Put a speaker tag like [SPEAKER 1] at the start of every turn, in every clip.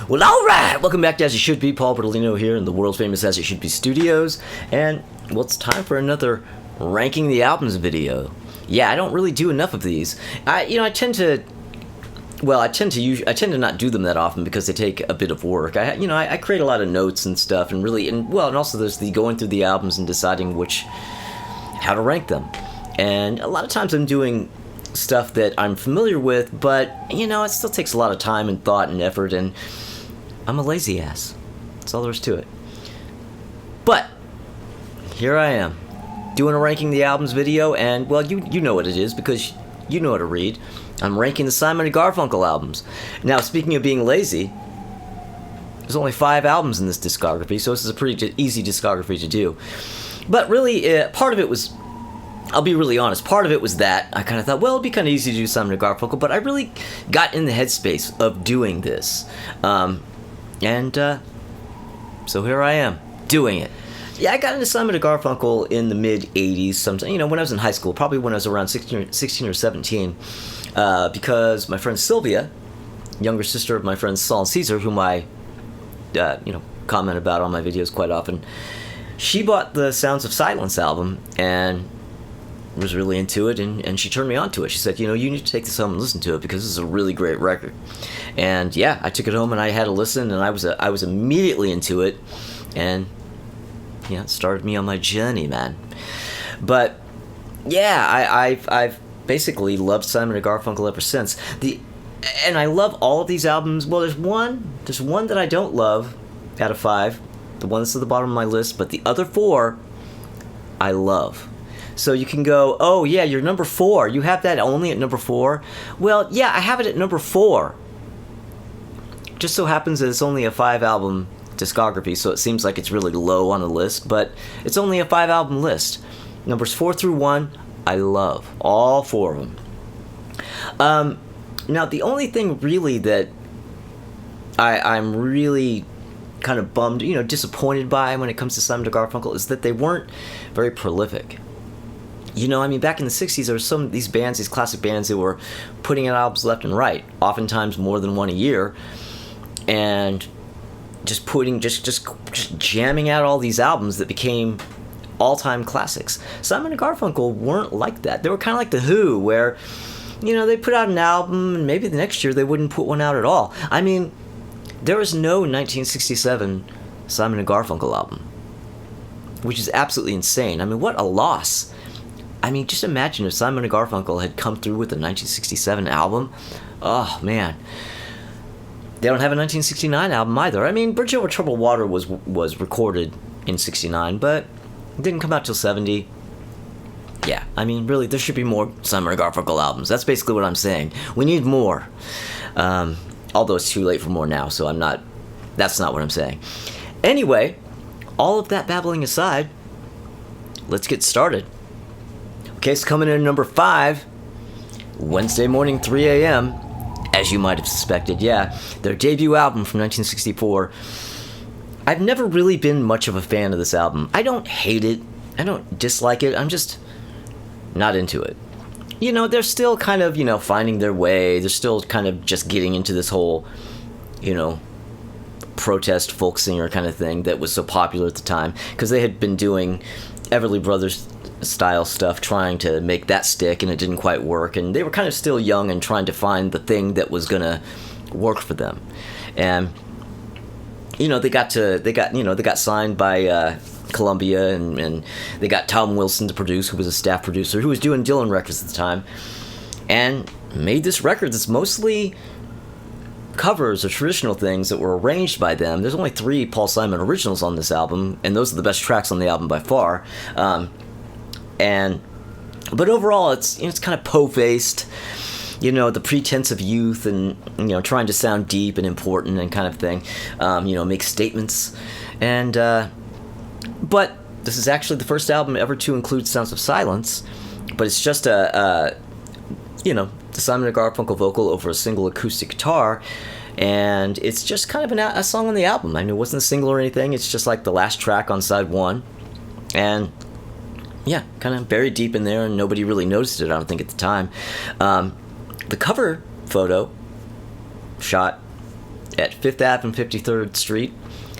[SPEAKER 1] Well, alright! Welcome back to As You Should Be. Paul Bertolino here in the world famous As You Should Be studios. And, well, it's time for another Ranking the Albums video. Yeah, I don't really do enough of these. I tend to not do them that often because they take a bit of work. I create a lot of notes and stuff, and also there's the going through the albums and deciding how to rank them. And a lot of times I'm doing stuff that I'm familiar with, but it still takes a lot of time and thought and effort, and I'm a lazy ass. That's all there is to it. But here I am, doing a Ranking the Albums video, and well, you know what it is because you know how to read. I'm ranking the Simon Garfunkel albums. Now, speaking of being lazy, there's only 5 albums in this discography, so this is a pretty easy discography to do. But really, part of it was, I'll be really honest, part of it was that I kind of thought, well, it'd be kind of easy to do Simon & Garfunkel, but I really got in the headspace of doing this. So here I am, doing it. Yeah, I got into Simon & Garfunkel in the mid-'80s, sometime, when I was in high school, probably when I was around 16 or 17, because my friend Sylvia, younger sister of my friends Saul and Caesar, whom I, comment about on my videos quite often, she bought the Sounds of Silence album, and was really into it, and she turned me on to it. She said, you need to take this home and listen to it because this is a really great record. And yeah, I took it home and I had a listen, and I was immediately into it, and it started me on my journey, man. But yeah, I've basically loved Simon & Garfunkel ever since. And I love all of these albums. Well, there's one that I don't love out of 5, the one that's at the bottom of my list, but the other 4 I love. So you can go, oh yeah, you're number 4. You have that only at number 4? Well, yeah, I have it at number 4. Just so happens that it's only a 5-album discography, so it seems like it's really low on the list, but it's only a 5-album list. Numbers 4 through 1, I love. All 4 of them. Now, the only thing really that I'm really kind of bummed, disappointed by when it comes to Simon & Garfunkel is that they weren't very prolific. Back in the 60s, there were some of these bands, these classic bands, that were putting out albums left and right, oftentimes more than one a year, and just jamming out all these albums that became all-time classics. Simon & Garfunkel weren't like that. They were kind of like The Who, where, they put out an album, and maybe the next year they wouldn't put one out at all. There was no 1967 Simon & Garfunkel album, which is absolutely insane. What a loss. Just imagine if Simon & Garfunkel had come through with a 1967 album. Oh, man. They don't have a 1969 album either. Bridge Over Troubled Water was recorded in 69, but it didn't come out till 70. Yeah, really, there should be more Simon & Garfunkel albums. That's basically what I'm saying. We need more. Although it's too late for more now, so that's not what I'm saying. Anyway, all of that babbling aside, let's get started. Okay, so coming in at number 5, Wednesday Morning 3 a.m., as you might have suspected, yeah, their debut album from 1964. I've never really been much of a fan of this album. I don't hate it. I don't dislike it. I'm just not into it. They're still kind of, finding their way. They're still kind of just getting into this whole, protest folk singer kind of thing that was so popular at the time, because they had been doing Everly Brothers style stuff, trying to make that stick, and it didn't quite work, and they were kind of still young and trying to find the thing that was gonna work for them. And they got signed by Columbia, and they got Tom Wilson to produce, who was a staff producer who was doing Dylan records at the time, and made this record that's mostly covers or traditional things that were arranged by them. There's only 3 Paul Simon originals on this album, and those are the best tracks on the album by far. But overall, it's kind of po-faced, the pretense of youth, and trying to sound deep and important and kind of thing, make statements, and but this is actually the first album ever to include Sounds of Silence, but it's just the Simon & Garfunkel vocal over a single acoustic guitar, and it's just kind of a song on the album. It wasn't a single or anything. It's just like the last track on side 1, and yeah, kind of buried deep in there, and nobody really noticed it, I don't think, at the time. The cover photo shot at 5th Ave and 53rd Street.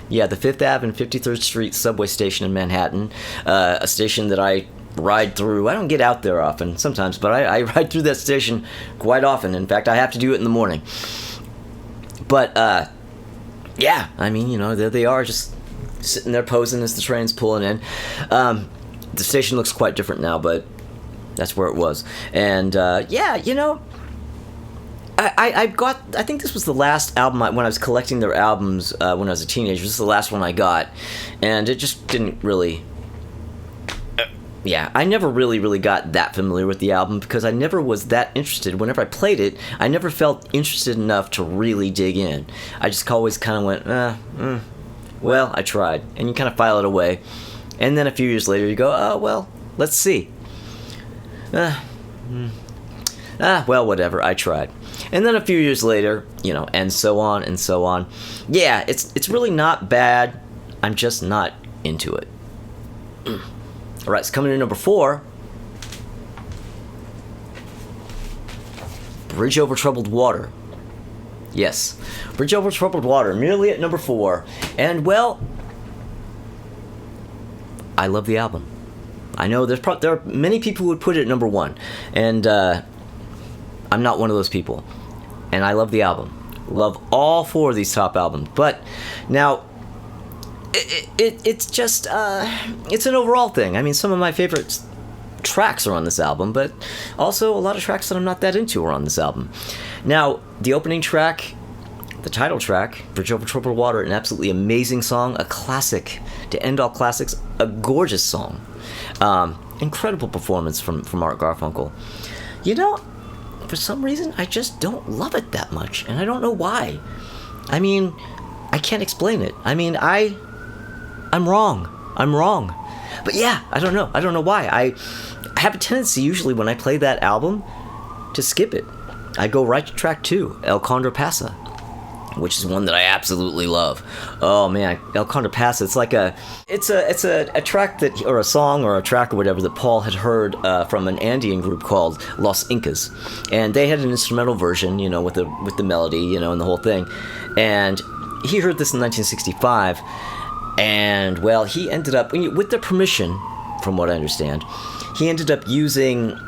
[SPEAKER 1] Yeah, the 5th Ave and 53rd Street subway station in Manhattan, a station that I ride through. I don't get out there often sometimes, but I ride through that station quite often. In fact, I have to do it in the morning. But, yeah, I mean, there they are, just sitting there posing as the train's pulling in. The station looks quite different now, but that's where it was. And, yeah, I think this was the last album when I was collecting their albums when I was a teenager. This is the last one I got, and it just didn't really. Yeah, I never really got that familiar with the album because I never was that interested. Whenever I played it, I never felt interested enough to really dig in. I just always kind of went, well, I tried, and you kind of file it away, and then a few years later you go, oh well, let's see. Well, whatever, I tried. And then a few years later, and so on and so on. Yeah, it's really not bad. I'm just not into it. All right, it's coming in number 4. Bridge Over Troubled Water. Yes, Bridge Over Troubled Water, merely at number 4. And, well, I love the album. I know there are many people who would put it at number 1. And, I'm not one of those people. And I love the album. Love all 4 of these top albums. But now, it's just it's an overall thing. I mean, some of my favorite tracks are on this album, but also a lot of tracks that I'm not that into are on this album. Now, the opening track, the title track, Bridge Over Troubled Water, an absolutely amazing song, a classic to end all classics, a gorgeous song. Incredible performance from Art Garfunkel. For some reason, I just don't love it that much, and I don't know why. I mean, I can't explain it. I mean, I'm wrong. But yeah, I don't know why. I have a tendency, usually, when I play that album, to skip it. I go right to track 2, El Condor Pasa, which is one that I absolutely love. Oh man, El Condor Pasa, it's a track that, or a song or a track or whatever that Paul had heard from an Andean group called Los Incas, and they had an instrumental version, with the melody, and the whole thing, and he heard this in 1965, and well, he ended up, with their permission, from what I understand, he ended up using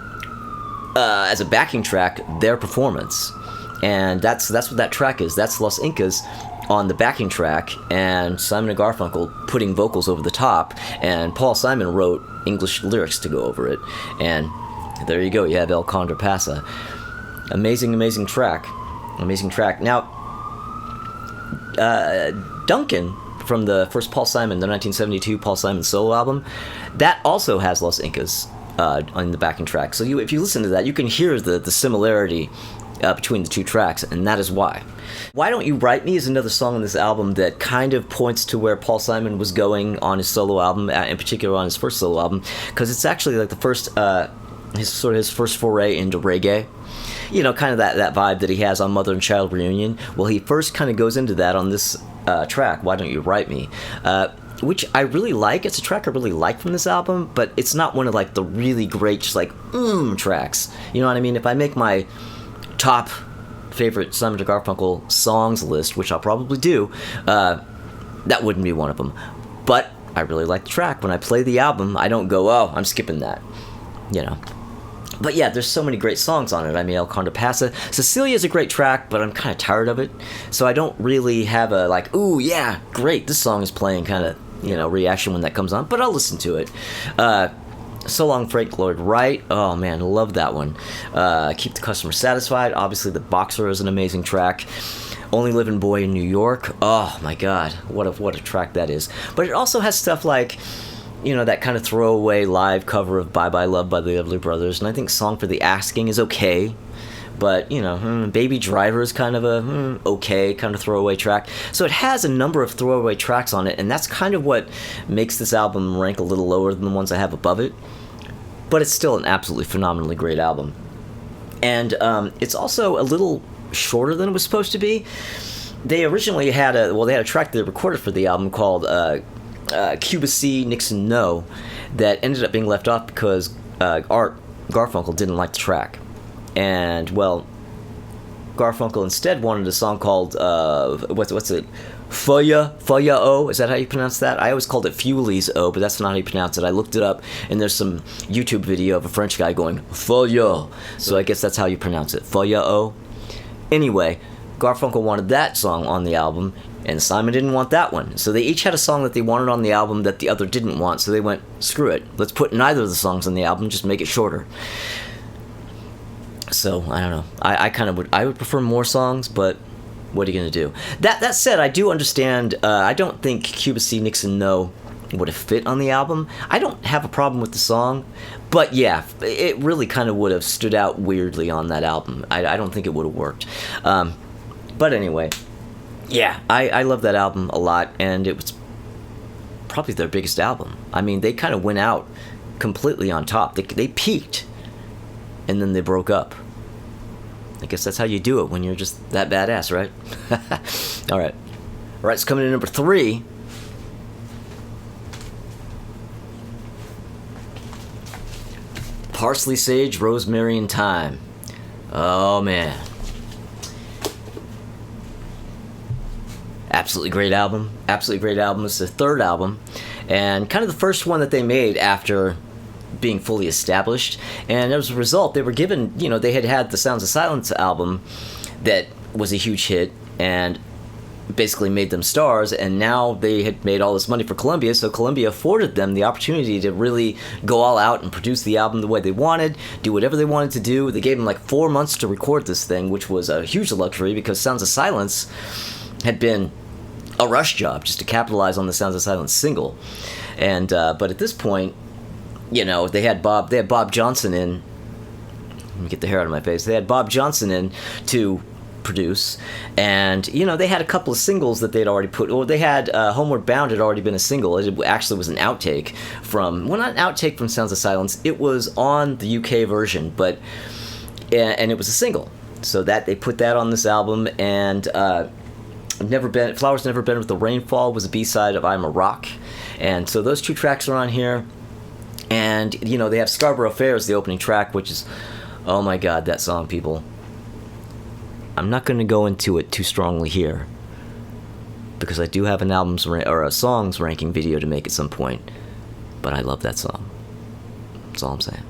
[SPEAKER 1] as a backing track their performance. And that's what that track is. That's Los Incas on the backing track, and Simon and Garfunkel putting vocals over the top, and Paul Simon wrote English lyrics to go over it. And there you go, you have El Condor Pasa. Amazing track. Now, Duncan, from the first Paul Simon, the 1972 Paul Simon solo album, that also has Los Incas on the backing track. So if you listen to that, you can hear the similarity between the two tracks, and that is why. Why Don't You Write Me is another song on this album that kind of points to where Paul Simon was going on his solo album, in particular on his first solo album, because it's actually like the first, his first foray into reggae. Kind of that vibe that he has on Mother and Child Reunion. Well, he first kind of goes into that on this track, Why Don't You Write Me, which I really like. It's a track I really like from this album, but it's not one of like the really great, just like, tracks. You know what I mean? If I make my top favorite Simon & Garfunkel songs list, which I'll probably do, that wouldn't be one of them. But I really like the track. When I play the album, I don't go, oh, I'm skipping that, But yeah, there's so many great songs on it. I mean, El Condor Pasa. Cecilia's a great track, but I'm kind of tired of it. So I don't really have a, like, ooh, yeah, great, this song is playing kind of, reaction when that comes on. But I'll listen to it. So Long Frank Lloyd Wright. Oh man, love that one. Keep the Customer Satisfied. Obviously, The Boxer is an amazing track. Only Living Boy in New York. Oh my God, what a track that is. But it also has stuff like, that kind of throwaway live cover of Bye Bye Love by the Everly Brothers, and I think Song for the Asking is okay. But, Baby Driver is kind of a okay kind of throwaway track. So it has a number of throwaway tracks on it, and that's kind of what makes this album rank a little lower than the ones I have above it. But it's still an absolutely phenomenally great album. And it's also a little shorter than it was supposed to be. They originally had a track they recorded for the album called Cuba C, Nixon No, that ended up being left off because Art Garfunkel didn't like the track. And, well, Garfunkel instead wanted a song called what's it? Fuya O. Is that how you pronounce that? I always called it Fulies O, but that's not how you pronounce it. I looked it up, and there's some YouTube video of a French guy going Fuya. So I guess that's how you pronounce it. Fuya O. Anyway, Garfunkel wanted that song on the album, and Simon didn't want that one. So they each had a song that they wanted on the album that the other didn't want. So they went, screw it. Let's put neither of the songs on the album, just make it shorter. So I don't know. I would prefer more songs, but what are you gonna do? That said, I do understand. I don't think Cuba C. Nixon No would have fit on the album. I don't have a problem with the song, but yeah, it really kind of would have stood out weirdly on that album. I don't think it would have worked. But anyway, yeah, I love that album a lot, and it was probably their biggest album. I mean, they kind of went out completely on top. They peaked, and then they broke up. I guess that's how you do it when you're just that badass, right? All right. All right, so coming in number 3. Parsley, Sage, Rosemary, and Thyme. Oh, man. Absolutely great album. Absolutely great album. It's their third album, and kind of the first one that they made after being fully established. And as a result, they were given, they had the Sounds of Silence album that was a huge hit and basically made them stars, and now they had made all this money for Columbia, so Columbia afforded them the opportunity to really go all out and produce the album the way they wanted, do whatever they wanted to do. They gave them like 4 months to record this thing, which was a huge luxury because Sounds of Silence had been a rush job just to capitalize on the Sounds of Silence single. And but at this point, they had Bob Johnson in. Let me get the hair out of my face. They had Bob Johnson in to produce, and they had a couple of singles that they'd already put. Or they had Homeward Bound had already been a single. It actually was an outtake from, well, not an outtake from Sounds of Silence. It was on the UK version, but and it was a single. So that they put that on this album, and Flowers Never Bend with the Rainfall was a B-side of I'm a Rock, and so those 2 tracks are on here. And, they have Scarborough Fair as the opening track, which is, oh my god, that song, people. I'm not going to go into it too strongly here, because I do have an a songs ranking video to make at some point, but I love that song. That's all I'm saying.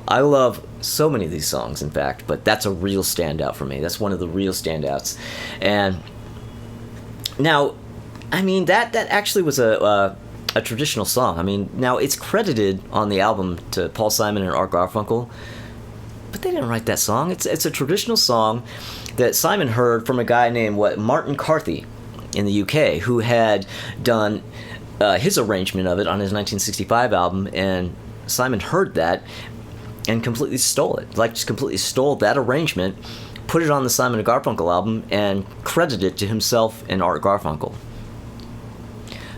[SPEAKER 1] I love so many of these songs, in fact, but that's a real standout for me. That's one of the real standouts. And now, I mean, that actually was a traditional song. I mean, now it's credited on the album to Paul Simon and Art Garfunkel, but they didn't write that song. It's a traditional song that Simon heard from a guy named Martin Carthy in the UK, who had done his arrangement of it on his 1965 album, and Simon heard that and completely stole it. Just completely stole that arrangement, put it on the Simon and Garfunkel album, and credited it to himself and Art Garfunkel.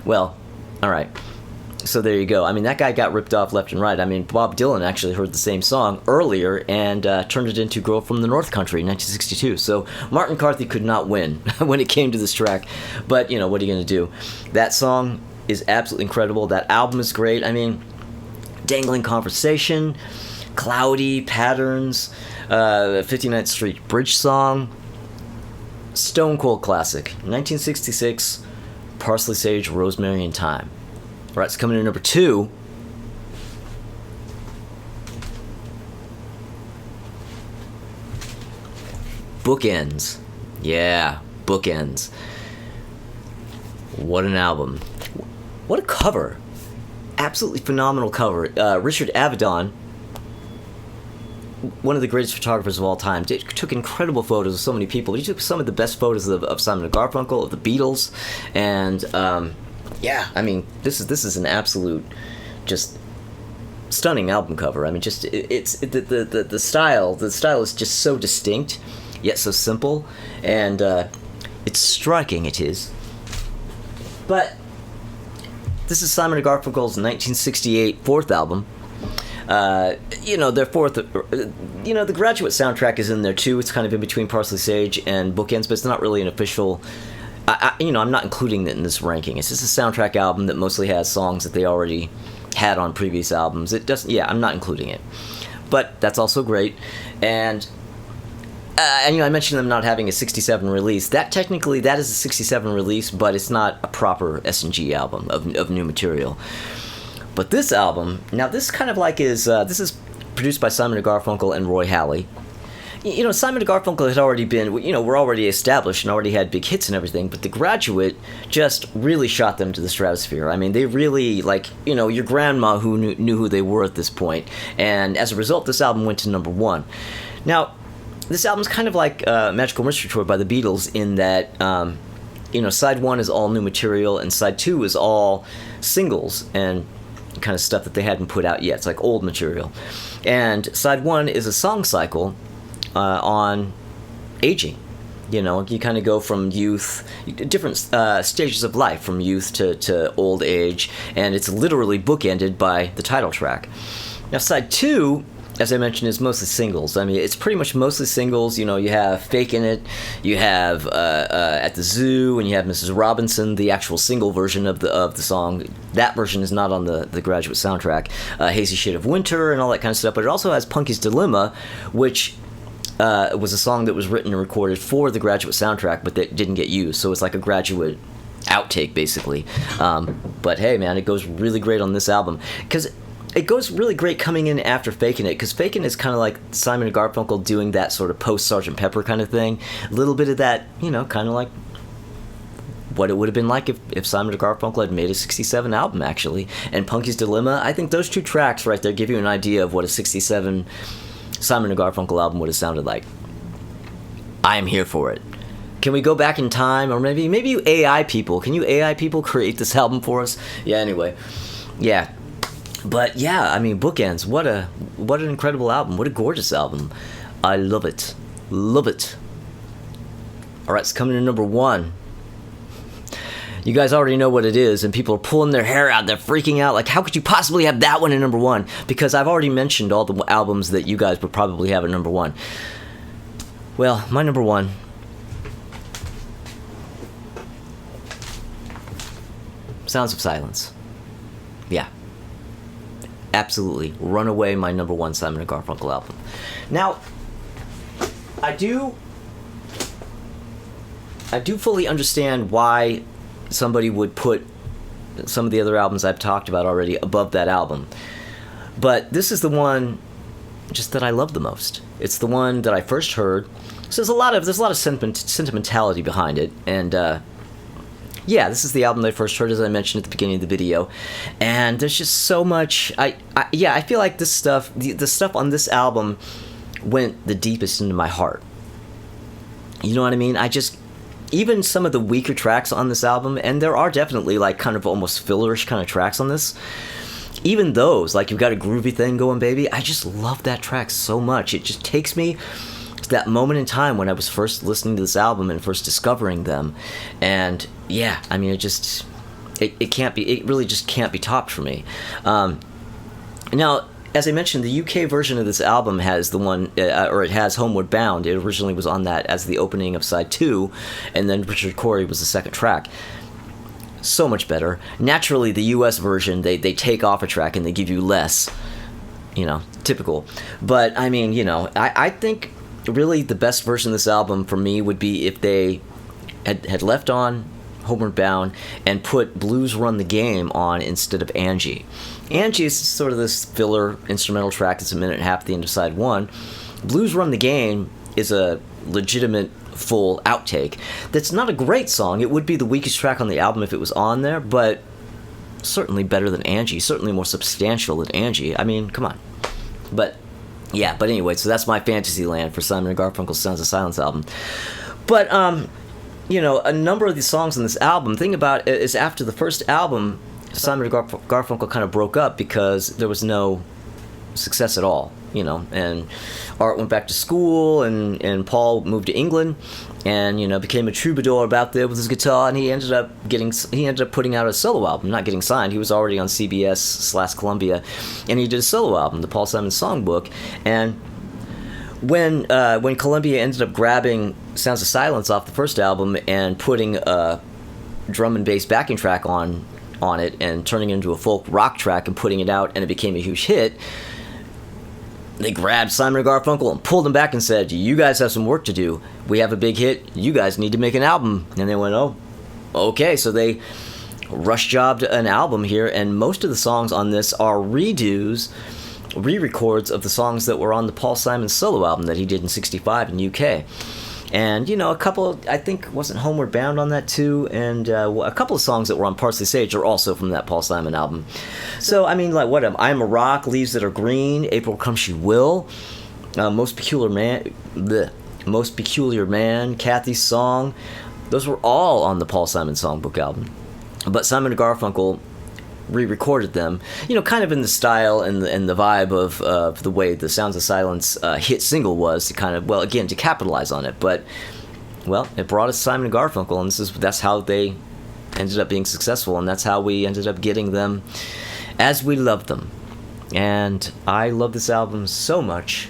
[SPEAKER 1] Well, all right. So there you go. I mean, that guy got ripped off left and right. I mean, Bob Dylan actually heard the same song earlier and turned it into Girl from the North Country in 1962. So Martin Carthy could not win when it came to this track. But, what are you going to do? That song is absolutely incredible. That album is great. I mean, Dangling Conversation, Cloudy, Patterns, 59th Street Bridge Song, Stone Cold classic. 1966, Parsley, Sage, Rosemary, and Thyme. All right, so coming in number 2. Bookends. Yeah, Bookends. What an album. What a cover. Absolutely phenomenal cover. Richard Avedon, one of the greatest photographers of all time, took incredible photos of so many people. He took some of the best photos of Simon and Garfunkel, of the Beatles, and yeah, I mean, this is an absolute, just stunning album cover. I mean, just the style is just so distinct, yet so simple, and it's striking. It is, but this is Simon and Garfunkel's 1968 fourth album. Their fourth, the Graduate soundtrack is in there too. It's kind of in between Parsley, Sage and Bookends, but it's not really an official. I'm not including it in this ranking. It's just a soundtrack album that mostly has songs that they already had on previous albums. It doesn't. Yeah, I'm not including it, but that's also great. And and I mentioned them not having a 67 release. That technically, that is a 67 release, but it's not a proper S&G album of new material. But this album, now this kind of like this is produced by Simon Garfunkel and Roy Halley. Simon Garfunkel had already been, we're already established and already had big hits and everything, but The Graduate just really shot them to the stratosphere. I mean, they really, your grandma who knew who they were at this point, and as a result, this album went to number 1. Now, this album's kind of like Magical Mystery Tour by the Beatles in that, side 1 is all new material, and side 2 is all singles and kind of stuff that they hadn't put out yet. It's like old material. And side 1 is a song cycle on aging. You kind of go from youth, different stages of life, from youth to old age, and it's literally bookended by the title track. Now, side 2, as I mentioned, is mostly singles. I mean, it's pretty much mostly singles. You have Fakin' It, you have At the Zoo, and you have Mrs. Robinson, the actual single version of the song. That version is not on the Graduate soundtrack. Hazy Shade of Winter and all that kind of stuff. But it also has Punky's Dilemma, which was a song that was written and recorded for the Graduate soundtrack, but that didn't get used. So it's like a Graduate outtake, basically. But hey, man, it goes really great on this album. Because it goes really great coming in after Fakin' It, because Fakin' It is kind of like Simon and Garfunkel doing that sort of post-Sgt. Pepper kind of thing. A little bit of that, kind of like what it would have been like if Simon and Garfunkel had made a 67 album, actually. And Punky's Dilemma, I think those two tracks right there give you an idea of what a 67 Simon and Garfunkel album would have sounded like. I am here for it. Can we go back in time? Or maybe you AI people. Can you AI people create this album for us? Yeah, anyway. Yeah. But yeah, I mean, Bookends, what an incredible album. What a gorgeous album. I love it. Love it. Alright, it's coming to number 1. You guys already know what it is, and people are pulling their hair out. They're freaking out. Like, how could you possibly have that one in number 1? Because I've already mentioned all the albums that you guys would probably have at number 1. Well, my number 1... Sounds of Silence. Yeah. Absolutely. Runaway, my number 1 Simon & Garfunkel album. Now, I do fully understand why somebody would put some of the other albums I've talked about already above that album. But this is the one just that I love the most. It's the one that I first heard. So there's a lot of sentimentality behind it, and yeah, this is the album that I first heard, as I mentioned at the beginning of the video, and there's just so much. I feel like this stuff, the stuff on this album, went the deepest into my heart. You know what I mean? Even some of the weaker tracks on this album, and there are definitely like kind of almost fillerish kind of tracks on this. Even those, like You've Got a Groovy Thing Going, Baby, I just love that track so much. It just takes me to that moment in time when I was first listening to this album and first discovering them. And yeah, I mean, it really just can't be topped for me. Now, as I mentioned, the UK version of this album has the one, or it has Homeward Bound. It originally was on that as the opening of side 2, and then Richard Corey was the second track. So much better. Naturally, the US version, they take off a track and they give you less. Typical. But, I mean, I think really the best version of this album for me would be if they had left on Homeward Bound and put Blues Run the Game on instead of Angie. Angie is sort of this filler instrumental track that's a minute and a half at the end of side 1. Blues Run the Game is a legitimate full outtake. That's not a great song. It would be the weakest track on the album if it was on there, but certainly better than Angie, certainly more substantial than Angie. I mean, come on. But yeah, but anyway, so that's my Fantasyland for Simon & Garfunkel's Sounds of Silence album. But a number of these songs on this album, the thing about it is after the first album, Simon & Garfunkel kind of broke up because there was no success at all, and Art went back to school, and Paul moved to England, and became a troubadour out there with his guitar, and he ended up putting out a solo album, not getting signed. He was already on CBS/Columbia, and he did a solo album, the Paul Simon Songbook. And when Columbia ended up grabbing Sounds of Silence off the first album and putting a drum and bass backing track on it and turning it into a folk rock track and putting it out, and it became a huge hit, they grabbed Simon and Garfunkel and pulled them back and said, "You guys have some work to do. We have a big hit. You guys need to make an album." And they went, "Oh, okay." So they rush jobbed an album here, and most of the songs on this are redos, re-records of the songs that were on the Paul Simon solo album that he did in '65 in UK. And, you know, a couple, I think, wasn't Homeward Bound on that too, and a couple of songs that were on Parsley Sage are also from that Paul Simon album. So, I mean, like, what, I'm a Rock, Leaves That Are Green, April Come She Will, Most Peculiar Man, Kathy's Song, those were all on the Paul Simon Songbook album. But Simon and Garfunkel re-recorded them, you know, kind of in the style and the vibe of the way the Sounds of Silence hit single was, to kind of, well, again, to capitalize on it. But, well, it brought us Simon and Garfunkel, and that's how they ended up being successful, and that's how we ended up getting them as we loved them. And I love this album so much.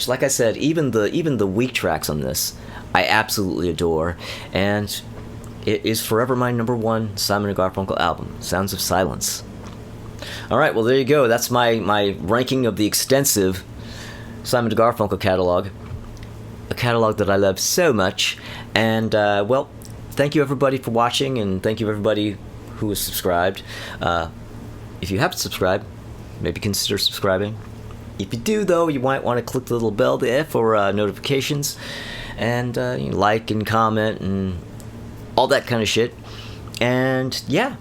[SPEAKER 1] Like I said, even the weak tracks on this, I absolutely adore, and it is forever my number one Simon & Garfunkel album, Sounds of Silence. All right, well, there you go. That's my ranking of the extensive Simon & Garfunkel catalog, a catalog that I love so much. And, well, thank you, everybody, for watching, and thank you, everybody who is subscribed. If you haven't subscribed, maybe consider subscribing. If you do, though, you might want to click the little bell there for notifications, and like and comment and all that kind of shit. And yeah,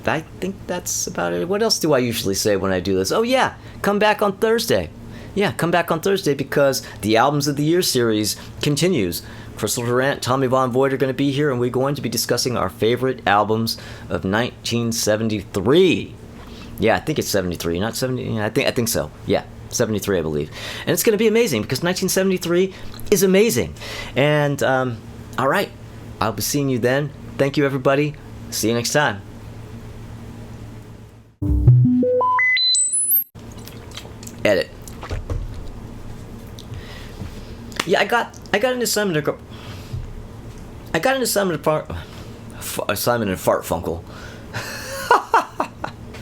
[SPEAKER 1] I think that's about it. What else do I usually say when I do this? Oh yeah, come back on Thursday. Yeah, come back on Thursday, because the Albums of the Year series continues. Crystal Durant, Tommy Von Voigt are going to be here, and we're going to be discussing our favorite albums of 1973. Yeah, I think it's 73, not 70. I think so. Yeah, 73, I believe. And it's going to be amazing, because 1973 is amazing. And all right, I'll be seeing you then. Thank you, everybody. See you next time. Edit. Yeah, I got into Simon and Fartfunkel.